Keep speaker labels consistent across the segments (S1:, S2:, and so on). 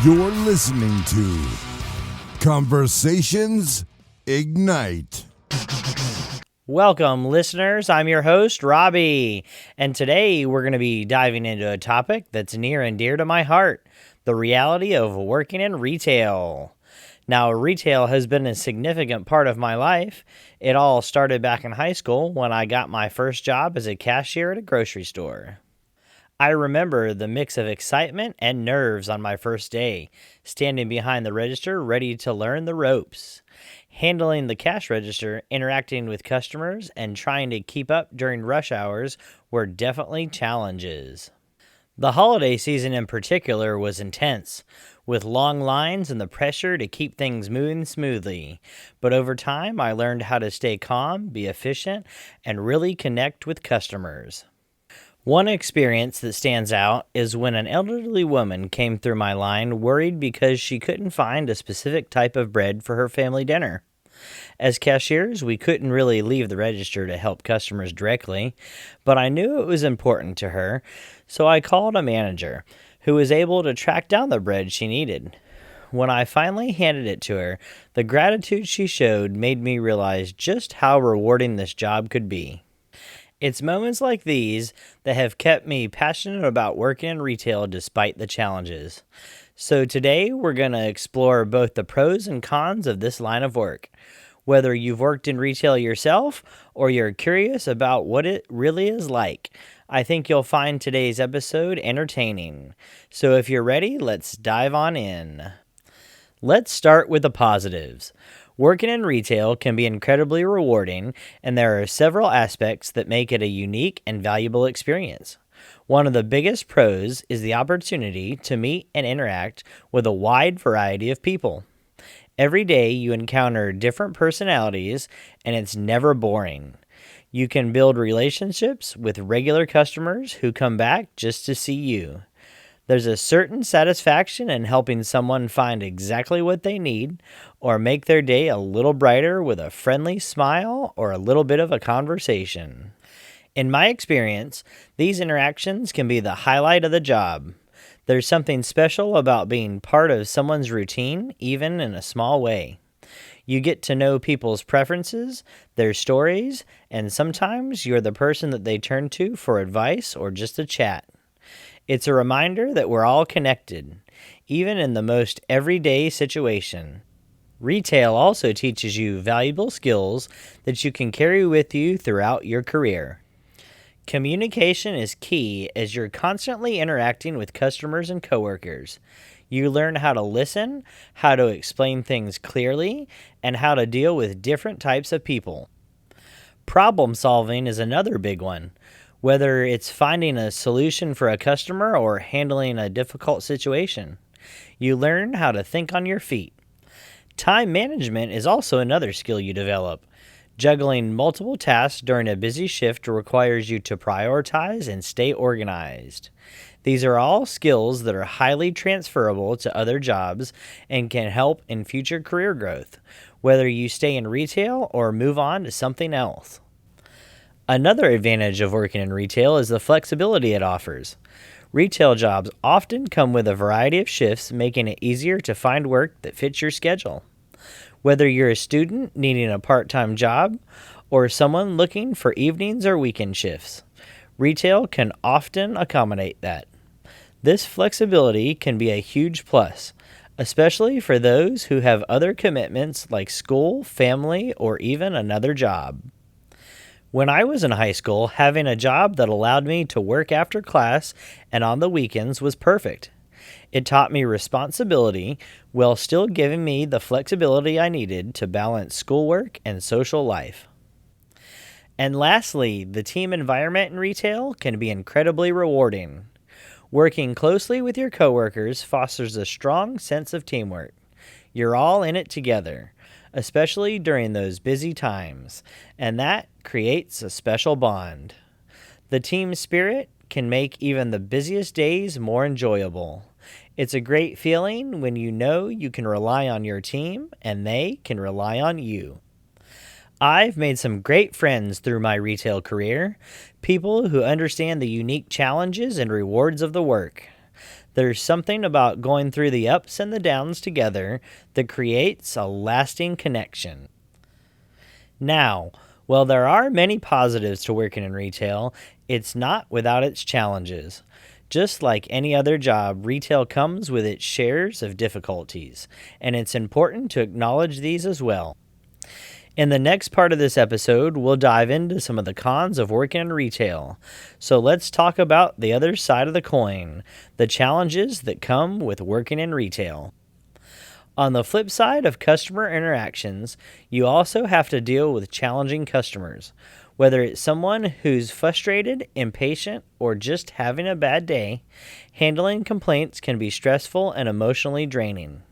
S1: You're listening to Conversations Ignite.
S2: Welcome, listeners. I'm your host, Robbie, and today we're going to be diving into a topic that's near and dear to my heart, the reality of working in retail. Now, retail has been a significant part of my life. It all started back in high school when I got my first job as a cashier at a grocery store. I remember the mix of excitement and nerves on my first day, standing behind the register ready to learn the ropes. Handling the cash register, interacting with customers, and trying to keep up during rush hours were definitely challenges. The holiday season in particular was intense, with long lines and the pressure to keep things moving smoothly. But over time, I learned how to stay calm, be efficient, and really connect with customers. One experience that stands out is when an elderly woman came through my line worried because she couldn't find a specific type of bread for her family dinner. As cashiers, we couldn't really leave the register to help customers directly, but I knew it was important to her, so I called a manager who was able to track down the bread she needed. When I finally handed it to her, the gratitude she showed made me realize just how rewarding this job could be. It's moments like these that have kept me passionate about working in retail despite the challenges. So today we're going to explore both the pros and cons of this line of work. Whether you've worked in retail yourself or you're curious about what it really is like, I think you'll find today's episode entertaining. So if you're ready, let's dive on in. Let's start with the positives. Working in retail can be incredibly rewarding, and there are several aspects that make it a unique and valuable experience. One of the biggest pros is the opportunity to meet and interact with a wide variety of people. Every day you encounter different personalities, and it's never boring. You can build relationships with regular customers who come back just to see you. There's a certain satisfaction in helping someone find exactly what they need or make their day a little brighter with a friendly smile or a little bit of a conversation. In my experience, these interactions can be the highlight of the job. There's something special about being part of someone's routine, even in a small way. You get to know people's preferences, their stories, and sometimes you're the person that they turn to for advice or just a chat. It's a reminder that we're all connected, even in the most everyday situation. Retail also teaches you valuable skills that you can carry with you throughout your career. Communication is key as you're constantly interacting with customers and coworkers. You learn how to listen, how to explain things clearly, and how to deal with different types of people. Problem solving is another big one. Whether it's finding a solution for a customer or handling a difficult situation, you learn how to think on your feet. Time management is also another skill you develop. Juggling multiple tasks during a busy shift requires you to prioritize and stay organized. These are all skills that are highly transferable to other jobs and can help in future career growth, whether you stay in retail or move on to something else. Another advantage of working in retail is the flexibility it offers. Retail jobs often come with a variety of shifts, making it easier to find work that fits your schedule. Whether you're a student needing a part-time job or someone looking for evenings or weekend shifts, retail can often accommodate that. This flexibility can be a huge plus, especially for those who have other commitments like school, family, or even another job. When I was in high school, having a job that allowed me to work after class and on the weekends was perfect. It taught me responsibility while still giving me the flexibility I needed to balance schoolwork and social life. And lastly, the team environment in retail can be incredibly rewarding. Working closely with your coworkers fosters a strong sense of teamwork. You're all in it together, especially during those busy times, and that creates a special bond. The team spirit can make even the busiest days more enjoyable. It's a great feeling when you know you can rely on your team and they can rely on you. I've made some great friends through my retail career, people who understand the unique challenges and rewards of the work. There's something about going through the ups and the downs together that creates a lasting connection. Now, while there are many positives to working in retail, it's not without its challenges. Just like any other job, retail comes with its shares of difficulties, and it's important to acknowledge these as well. In the next part of this episode, we'll dive into some of the cons of working in retail. So let's talk about the other side of the coin, the challenges that come with working in retail. On the flip side of customer interactions, you also have to deal with challenging customers. Whether it's someone who's frustrated, impatient, or just having a bad day, handling complaints can be stressful and emotionally draining.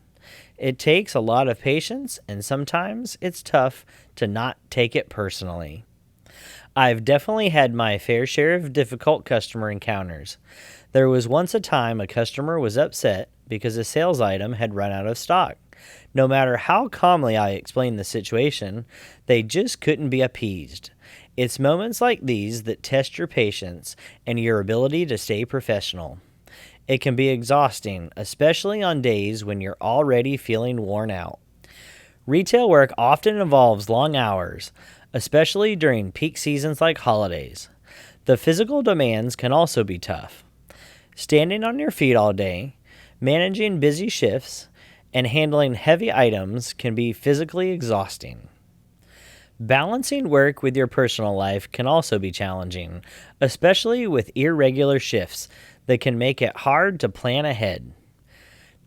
S2: It takes a lot of patience, and sometimes it's tough to not take it personally. I've definitely had my fair share of difficult customer encounters. There was once a time a customer was upset because a sales item had run out of stock. No matter how calmly I explained the situation, they just couldn't be appeased. It's moments like these that test your patience and your ability to stay professional. It can be exhausting, especially on days when you're already feeling worn out. Retail work often involves long hours, especially during peak seasons like holidays. The physical demands can also be tough. Standing on your feet all day, managing busy shifts, and handling heavy items can be physically exhausting. Balancing work with your personal life can also be challenging, especially with irregular shifts that can make it hard to plan ahead.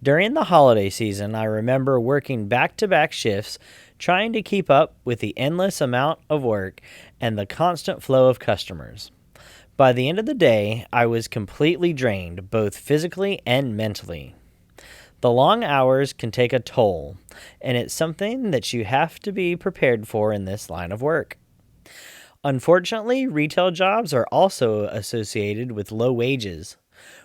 S2: During the holiday season, I remember working back-to-back shifts, trying to keep up with the endless amount of work and the constant flow of customers. By the end of the day, I was completely drained, both physically and mentally. The long hours can take a toll, and it's something that you have to be prepared for in this line of work. Unfortunately, retail jobs are also associated with low wages.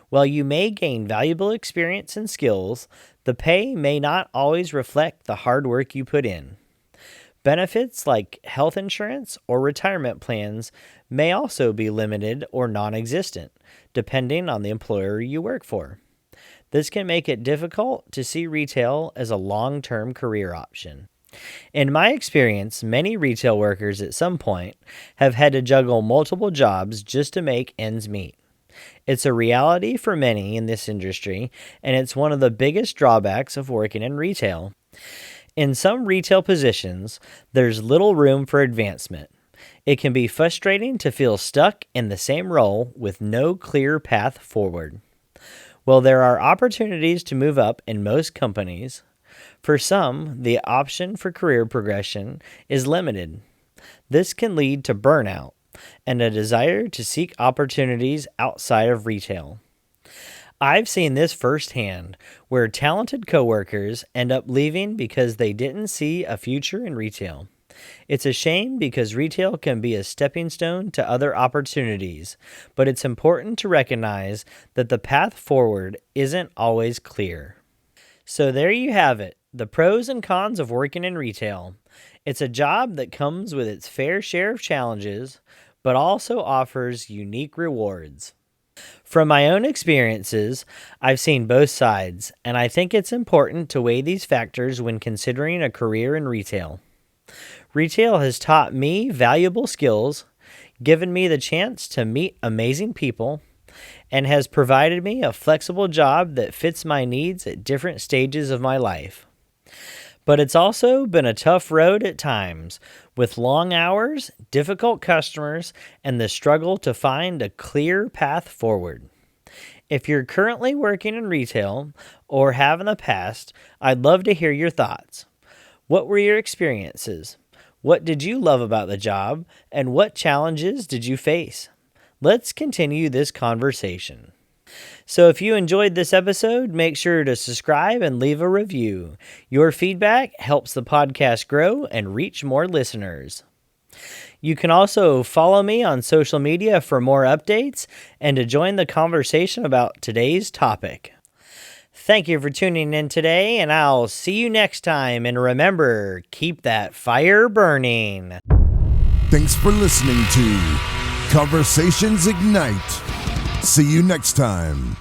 S2: While you may gain valuable experience and skills, the pay may not always reflect the hard work you put in. Benefits like health insurance or retirement plans may also be limited or non-existent, depending on the employer you work for. This can make it difficult to see retail as a long-term career option. In my experience, many retail workers at some point have had to juggle multiple jobs just to make ends meet. It's a reality for many in this industry, and it's one of the biggest drawbacks of working in retail. In some retail positions, there's little room for advancement. It can be frustrating to feel stuck in the same role with no clear path forward. While there are opportunities to move up in most companies, for some, the option for career progression is limited. This can lead to burnout and a desire to seek opportunities outside of retail. I've seen this firsthand, where talented coworkers end up leaving because they didn't see a future in retail. It's a shame because retail can be a stepping stone to other opportunities, but it's important to recognize that the path forward isn't always clear. So there you have it, the pros and cons of working in retail. It's a job that comes with its fair share of challenges, but also offers unique rewards. From my own experiences, I've seen both sides, and I think it's important to weigh these factors when considering a career in retail. Retail has taught me valuable skills, given me the chance to meet amazing people, and has provided me a flexible job that fits my needs at different stages of my life. But it's also been a tough road at times, with long hours, difficult customers, and the struggle to find a clear path forward. If you're currently working in retail or have in the past, I'd love to hear your thoughts. What were your experiences? What did you love about the job, and what challenges did you face? Let's continue this conversation. So if you enjoyed this episode, make sure to subscribe and leave a review. Your feedback helps the podcast grow and reach more listeners. You can also follow me on social media for more updates and to join the conversation about today's topic. Thank you for tuning in today, and I'll see you next time. And remember, keep that fire burning.
S1: Thanks for listening to Conversations Ignite. See you next time.